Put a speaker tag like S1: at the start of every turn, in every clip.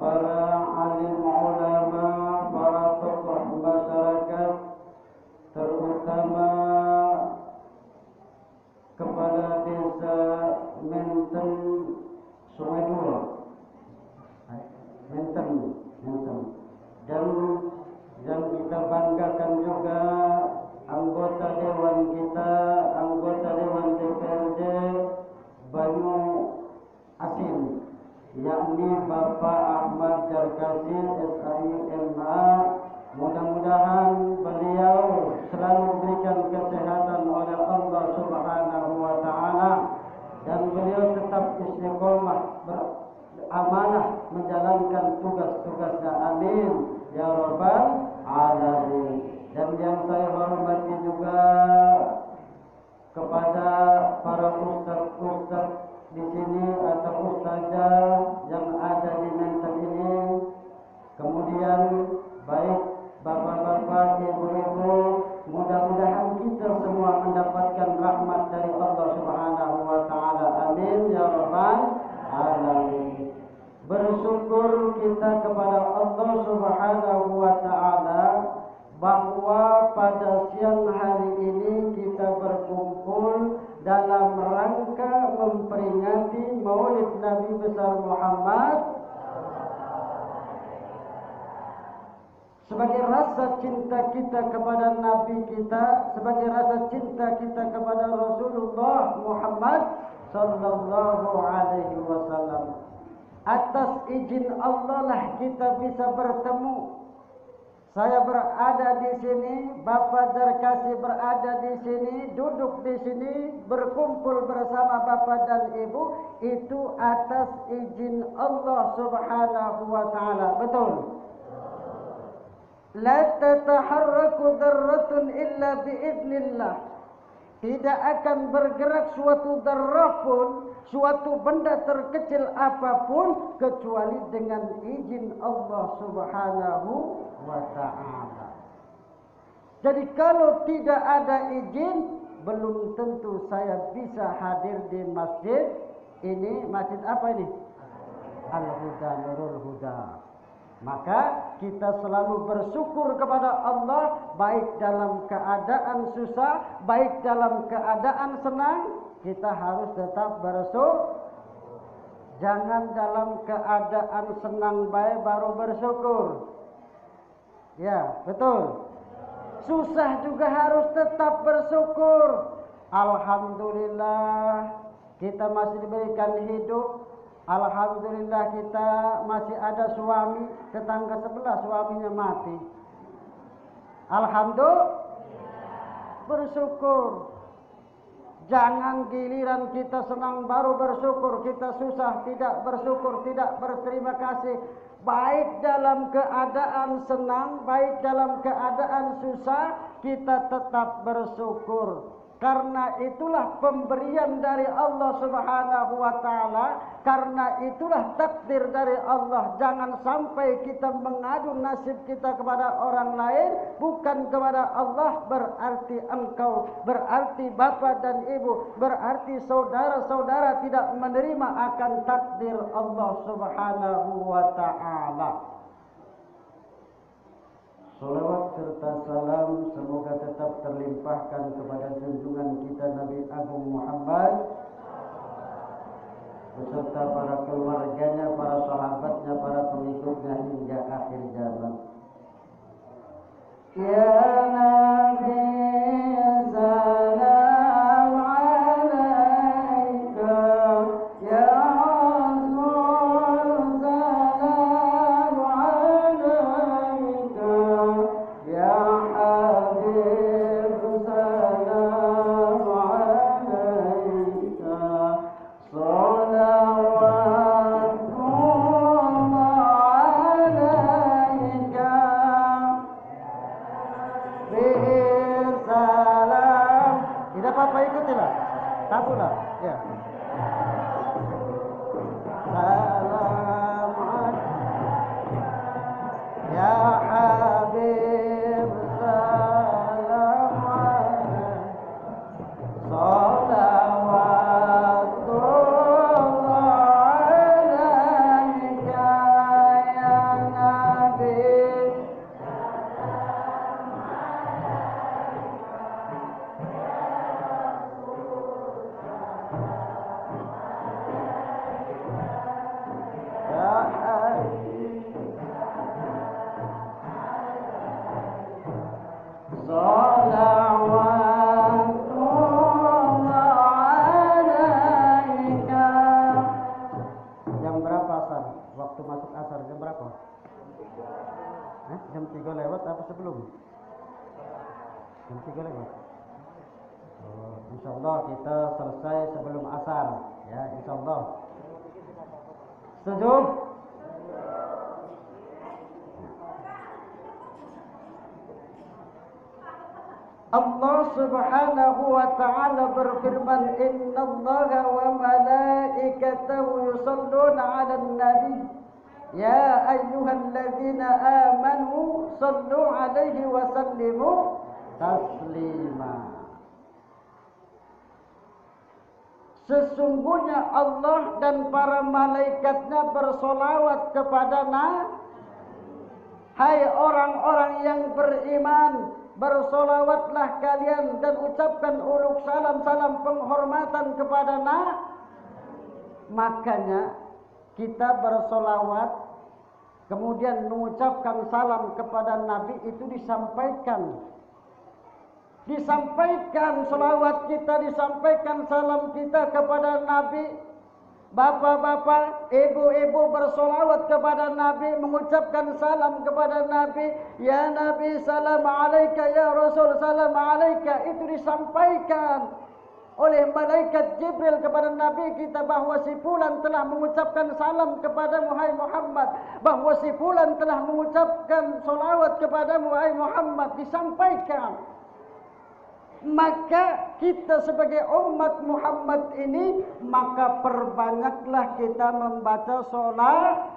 S1: para alim ulama, para tokoh masyarakat, terutama kepala desa Menten Sungai Dua, Menten, dan kita banggakan juga anggota dewan kita, anggota dewan DPRD Banyu Asin, yakni Bapak Ahmad Jarkasi SIMA. Mudah-mudahan beliau selalu diberikan kesehatan oleh Allah Subhanahu wa taala dan beliau tetap istiqomah beramanah menjalankan tugas-tugasnya. Amin ya rabbal alamin. Dan yang saya hormati juga kepada para ustaz-ustaz di sini atau ustazah yang ada di Menten ini, kemudian baik bapak-bapak, ibu-ibu, mudah-mudahan kita semua mendapatkan rahmat dari Allah Subhanahu wa taala. Amin ya rabbal alamin. Bersyukur kita kepada Allah Subhanahu wa taala bahwa pada siang hari ini kita berkumpul dalam rangka memperingati Maulid Nabi besar Muhammad sebagai rasa cinta kita kepada Nabi kita, sebagai rasa cinta kita kepada Rasulullah Muhammad sallallahu alaihi wasallam. Atas izin Allah lah kita bisa bertemu. Saya berada di sini, Bapak Jarkasi berada di sini, duduk di sini, berkumpul bersama Bapak dan Ibu, itu atas izin Allah Subhanahu wa taala. Betul? La tataharraku dzarratun illa biiznillah. Tidak akan bergerak suatu dzarrah pun, suatu benda terkecil apapun kecuali dengan izin Allah Subhanahu wa ta'ala. Jadi kalau tidak ada izin, belum tentu saya bisa hadir di masjid ini. Masjid apa ini? Al-Huda, Nurul Huda. Maka kita selalu bersyukur kepada Allah, baik dalam keadaan susah, baik dalam keadaan senang, kita harus tetap bersyukur. Jangan dalam keadaan senang baik baru bersyukur. Ya, betul. Susah juga harus tetap bersyukur. Alhamdulillah kita masih diberikan hidup. Alhamdulillah kita masih ada suami. Tetangga sebelah suaminya mati. Alhamdulillah, bersyukur. Jangan giliran kita senang baru bersyukur, kita susah tidak bersyukur, tidak berterima kasih. Baik dalam keadaan senang, baik dalam keadaan susah, kita tetap bersyukur. Karena itulah pemberian dari Allah Subhanahu wa taala, karena itulah takdir dari Allah. Jangan sampai kita mengadu nasib kita kepada orang lain, bukan kepada Allah. Berarti engkau, berarti bapak dan ibu, berarti saudara-saudara tidak menerima akan takdir Allah Subhanahu wa taala. Salawat serta salam semoga tetap terlimpahkan kepada junjungan kita Nabi Agung Muhammad beserta para keluarganya, para sahabatnya, para pengikutnya hingga akhir zaman. Ya Nabi salam alaika, ya Rasul salam alaika, ya Habib salam alaika, salawatullah alaika. waktu masuk asar jam berapa? Jam 3 lewat apa sebelum? Jam 3 lewat. Insya Allah kita selesai sebelum asar, ya insya Allah. Setuju? Allah Subhanahu wa ta'ala berfirman, innallaha wa malaikatahu yusholluna 'alan nabi ya ayyuhalladzina amanu shallu 'alaihi wa sallimu taslima. Sesungguhnya Allah dan para malaikatnya bersolawat kepada Nabi. Hai orang-orang yang beriman, bersolawatlah kalian dan ucapkan uluk salam-salam penghormatan kepada Nabi. Makanya kita bersolawat kemudian mengucapkan salam kepada Nabi itu disampaikan selawat kita, disampaikan salam kita kepada Nabi. Bapak-bapak, ibu-ibu bersolawat kepada Nabi, mengucapkan salam kepada Nabi. Ya Nabi salam alaika, ya Rasul salam alaika. Itu disampaikan oleh malaikat Jibril kepada Nabi kita bahwa si fulan telah mengucapkan salam kepada Muhammad, bahwa si fulan telah mengucapkan solawat kepada Muhammad. Disampaikan. Maka kita sebagai umat Muhammad ini, maka perbanyaklah kita membaca solawat.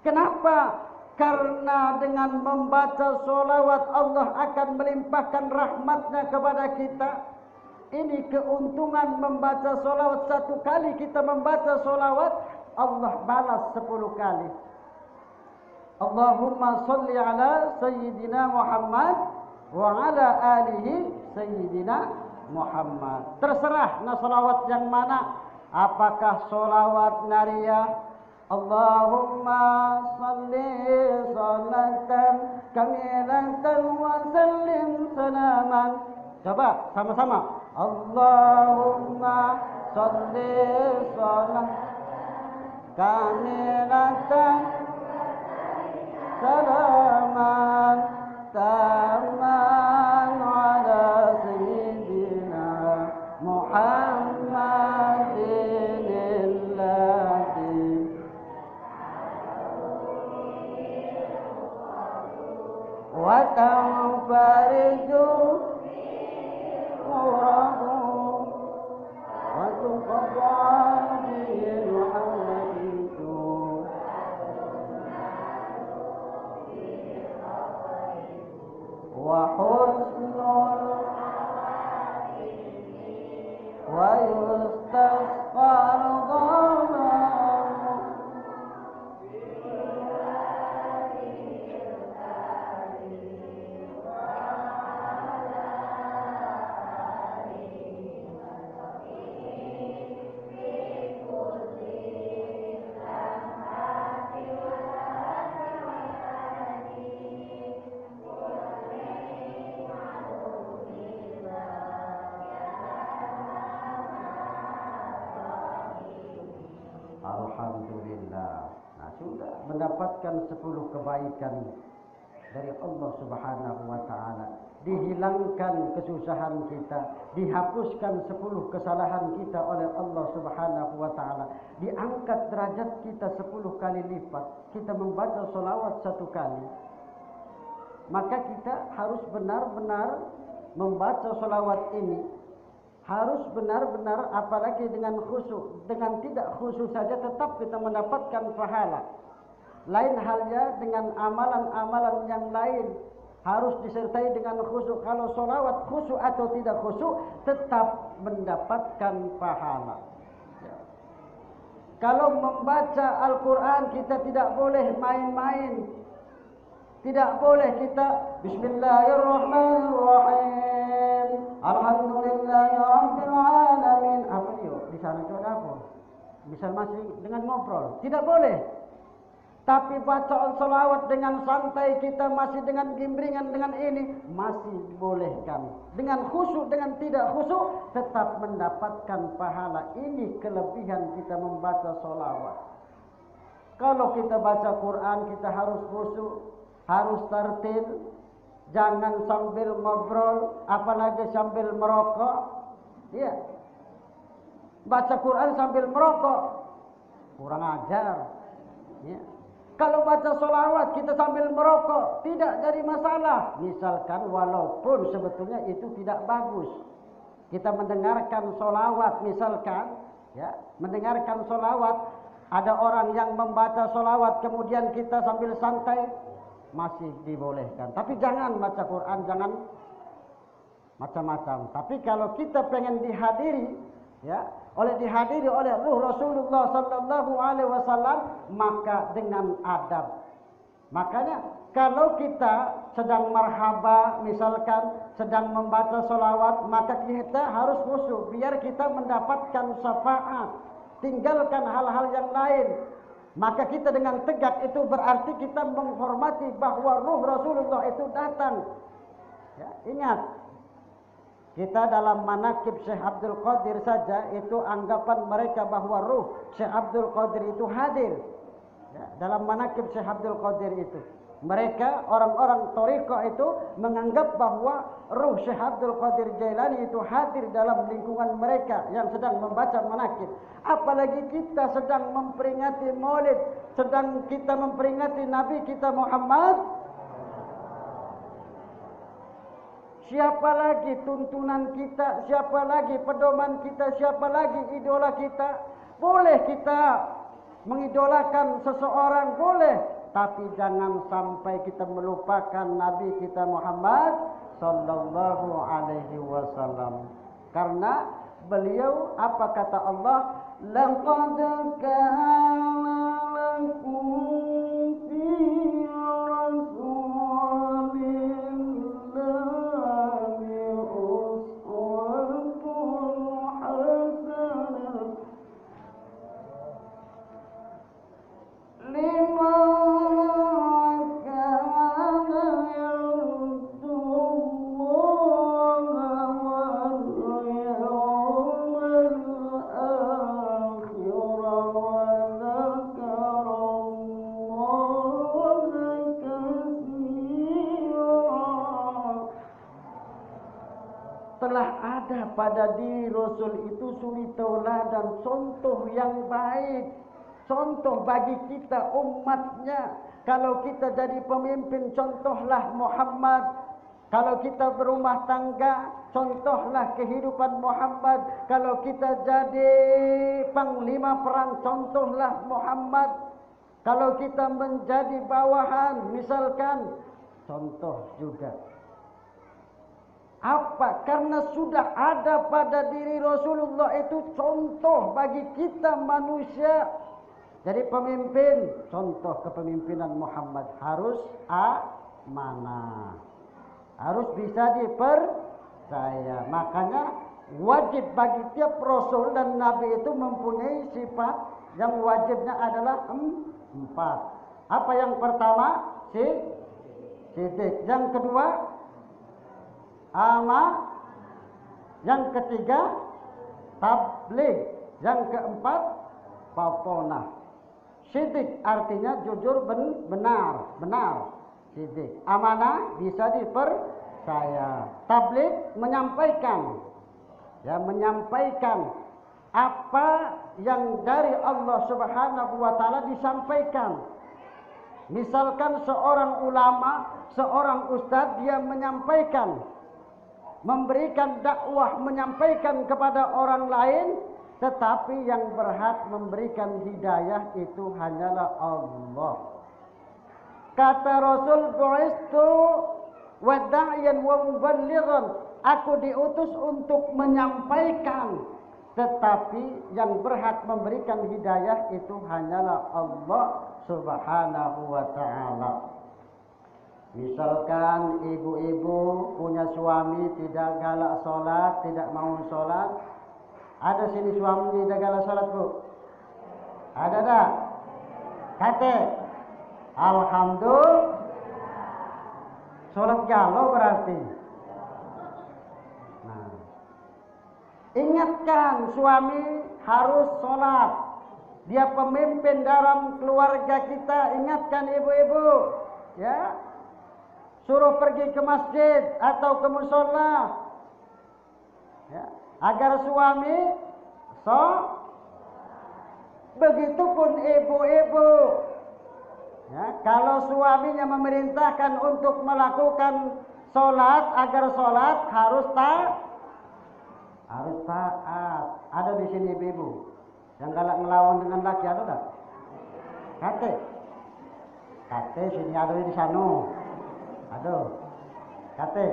S1: Kenapa? Karena dengan membaca solawat Allah akan melimpahkan rahmatnya kepada kita. Ini keuntungan membaca solawat. Satu kali kita membaca solawat, Allah balas 10 kali. Allahumma salli ala Sayyidina Muhammad wa ala alihi Sayyidina Muhammad. Terserah nak solawat yang mana. Apakah solawat nariyah, Allahumma salli salatan kamilatan wa sallim salaman. Coba sama-sama. Allahumma salli salatan kamilatan salaman taman ala sayyidina Muhammadin alladhi wa tanfariju murahu wa tuqadda bihi hawaitu wa husnul wa yustasqar dhamamu Alhamdulillah. Nah, sudah mendapatkan 10 kebaikan dari Allah Subhanahu wa ta'ala. Dihilangkan kesusahan kita, dihapuskan 10 kesalahan kita oleh Allah Subhanahu wa ta'ala. Diangkat derajat kita 10 kali lipat. Kita membaca solawat 1 kali. Maka kita harus benar-benar membaca solawat ini. Harus benar-benar, apalagi dengan khusyuk. Dengan tidak khusyuk saja tetap kita mendapatkan pahala. Lain halnya dengan amalan-amalan yang lain. Harus disertai dengan khusyuk. Kalau solawat khusyuk atau tidak khusyuk, tetap mendapatkan pahala. Kalau membaca Al-Quran kita tidak boleh main-main. Tidak boleh kita Bismillahirrahmanirrahim Alhamdulillahirabbil alamin. Apa yuk? Di sana itu ada apa? Bisa masih dengan ngobrol. Tidak boleh. Tapi bacaan salawat dengan santai kita masih dengan gimbringan dengan ini masih dibolehkan. Dengan khusyuk dengan tidak khusyuk tetap mendapatkan pahala. Ini kelebihan kita membaca salawat. Kalau kita baca Quran kita harus khusyuk, harus tartil, jangan sambil ngobrol, apalagi sambil merokok. Iya. Baca Quran sambil merokok kurang ajar. Ya. Kalau baca sholawat kita sambil merokok tidak jadi masalah. Misalkan walaupun sebetulnya itu tidak bagus. Kita mendengarkan sholawat misalkan, ya, mendengarkan sholawat. Ada orang yang membaca sholawat kemudian kita sambil santai masih dibolehkan. Tapi jangan baca Quran, jangan macam-macam. Tapi kalau kita pengen dihadiri, ya, dihadiri oleh ruh Rasulullah sallallahu alaihi wasallam, maka dengan adab. Makanya kalau kita sedang marhaba misalkan sedang membaca sholawat, maka kita harus khusyuk biar kita mendapatkan syafaat. Tinggalkan hal-hal yang lain. Maka kita dengan tegak itu berarti kita menghormati bahwa ruh Rasulullah itu datang. Ya, ingat. Kita dalam manaqib Syekh Abdul Qadir saja itu anggapan mereka bahwa ruh Syekh Abdul Qadir itu hadir. Ya, dalam manaqib Syekh Abdul Qadir itu. Mereka orang-orang thariqah itu menganggap bahwa ruh Syekh Abdul Qadir Jailani itu hadir dalam lingkungan mereka yang sedang membaca manaqib. Apalagi kita sedang memperingati Maulid, sedang kita memperingati Nabi kita Muhammad. Siapa lagi tuntunan kita, siapa lagi pedoman kita, siapa lagi idola kita? Boleh kita mengidolakan seseorang, boleh. Tapi jangan sampai kita melupakan Nabi kita Muhammad sallallahu alaihi wasallam. Karena beliau apa kata Allah? Laqad kana lakum fi pada diri Rasul itu suri tauladan, contoh yang baik, contoh bagi kita umatnya. Kalau kita jadi pemimpin, contohlah Muhammad. Kalau kita berumah tangga, contohlah kehidupan Muhammad. Kalau kita jadi panglima perang, contohlah Muhammad. Kalau kita menjadi bawahan, misalkan, contoh juga. Apa? Karena sudah ada pada diri Rasulullah itu contoh bagi kita manusia. Jadi pemimpin, contoh kepemimpinan Muhammad harus amanah. Harus bisa dipercaya. Makanya wajib bagi tiap Rasul dan Nabi itu mempunyai sifat yang wajibnya adalah 4. Apa yang pertama? Siddiq. Yang kedua? Amanah. Yang ketiga tabligh. Yang keempat fatonah. Siddiq artinya jujur, benar. Siddiq. Amanah bisa dipercaya. Tabligh menyampaikan. Ya, menyampaikan apa yang dari Allah Subhanahu wa taala disampaikan. Misalkan seorang ulama, seorang ustadz dia menyampaikan, memberikan dakwah, menyampaikan kepada orang lain, tetapi yang berhak memberikan hidayah itu hanyalah Allah. Kata Rasul, bu'istu wa da'iyan wa muballighan, aku diutus untuk menyampaikan, tetapi yang berhak memberikan hidayah itu hanyalah Allah Subhanahu wa ta'ala. Misalkan ibu-ibu punya suami tidak galak sholat, tidak mau sholat. Ada sini suami tidak galak sholat, Bu? Ada tak? Kate? Alhamdulillah. Sholat galau berarti. Nah, ingatkan suami harus sholat. Dia pemimpin dalam keluarga kita. Ingatkan ibu-ibu, ya, suruh pergi ke masjid atau ke musola, ya, agar suami begitupun ibu-ibu, ya, kalau suaminya memerintahkan untuk melakukan sholat, agar sholat harus taat. Ada di sini ibu-ibu yang galak melawan dengan laki, ada tak? Kate sini, ada di sana. Aduh, kate.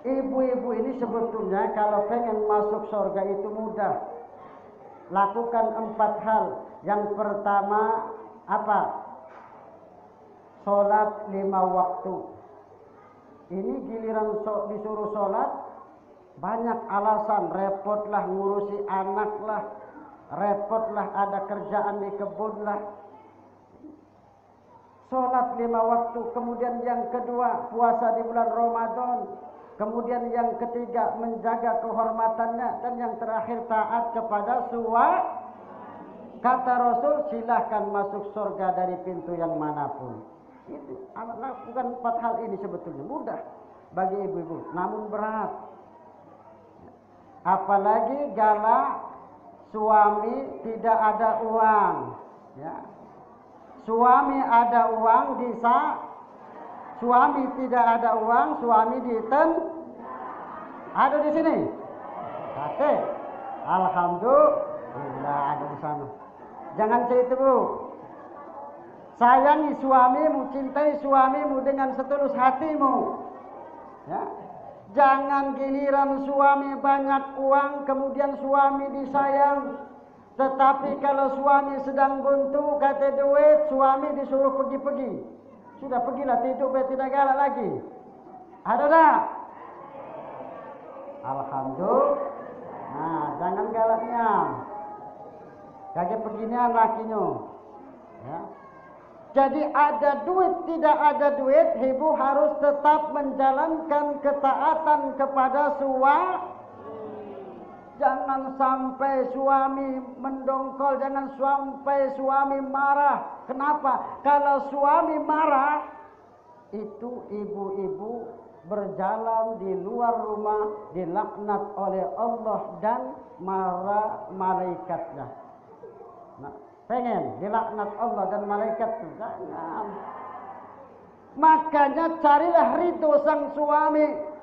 S1: Ibu-ibu ini sebetulnya kalau pengen masuk surga itu mudah. Lakukan 4 hal. Yang pertama apa? Sholat 5 waktu. Ini giliran disuruh sholat, banyak alasan. Repot lah ngurusi anak lah, repot lah ada kerjaan di kebun lah. Sholat 5 waktu. Kemudian yang kedua, puasa di bulan Ramadan. Kemudian yang ketiga, menjaga kehormatannya. Dan yang terakhir, taat kepada suami. Kata Rasul, silahkan masuk surga dari pintu yang manapun. Itu lakukan 4 hal ini sebetulnya mudah bagi ibu-ibu, namun berat. Apalagi galak suami tidak ada uang, ya. Suami ada uang suami tidak ada uang, suami ada di sini. Oke, alhamdulillah ada di sana. Jangan cerita bu. Sayangi suamimu, cintai suamimu dengan setulus hatimu. Ya. Jangan giliran suami banyak uang, kemudian suami disayang. Tetapi kalau suami sedang buntu, kata duit, suami disuruh pergi-pergi. Sudah pergilah, tidur biar tidak galak lagi. Ada tak? Alhamdulillah. Nah, jangan galaknya. Kayak beginian lakinya. Ya. Jadi ada duit, tidak ada duit, ibu harus tetap menjalankan ketaatan kepada suami. Jangan sampai suami mendongkol, jangan sampai suami marah. Kenapa? Kalau suami marah, itu ibu-ibu berjalan di luar rumah, dilaknat oleh Allah dan marah malaikatnya. Nah, pengen dilaknat Allah dan malaikatnya? Jangan. Makanya carilah ridho sang suami.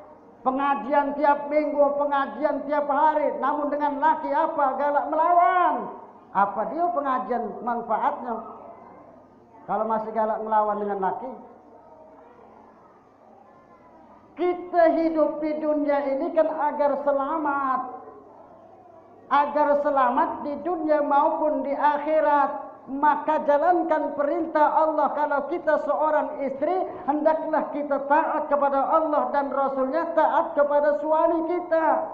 S1: Pengajian tiap minggu, pengajian tiap hari. Namun dengan laki apa? Galak melawan. Apa dia pengajian manfaatnya? Kalau masih galak melawan dengan laki. Kita hidup di dunia ini kan agar selamat. Agar selamat di dunia maupun di akhirat. Maka jalankan perintah Allah. Kalau kita seorang istri, hendaklah kita taat kepada Allah dan Rasulnya, taat kepada suami kita.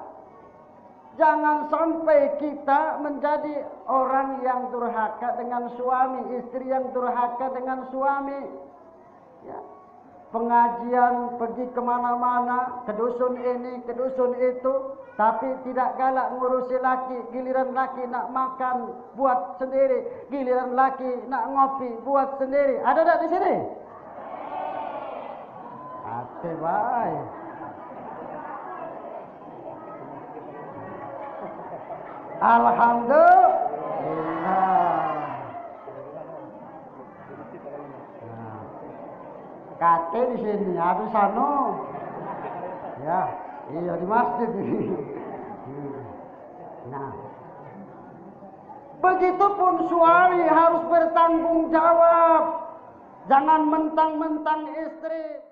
S1: Jangan sampai kita menjadi orang yang durhaka dengan suami, istri yang durhaka dengan suami. Ya. Pengajian, pergi kemana-mana, ke dusun ini, ke dusun itu, tapi tidak galak ngurusi laki. Giliran laki nak makan, buat sendiri. Giliran laki nak ngopi, buat sendiri. Ada tak di sini? Ada baik. Alhamdulillah. Kate di sini, habis sana. Ya, iya di masjid ini. Nah, begitupun suami harus bertanggung jawab. Jangan mentang-mentang istri.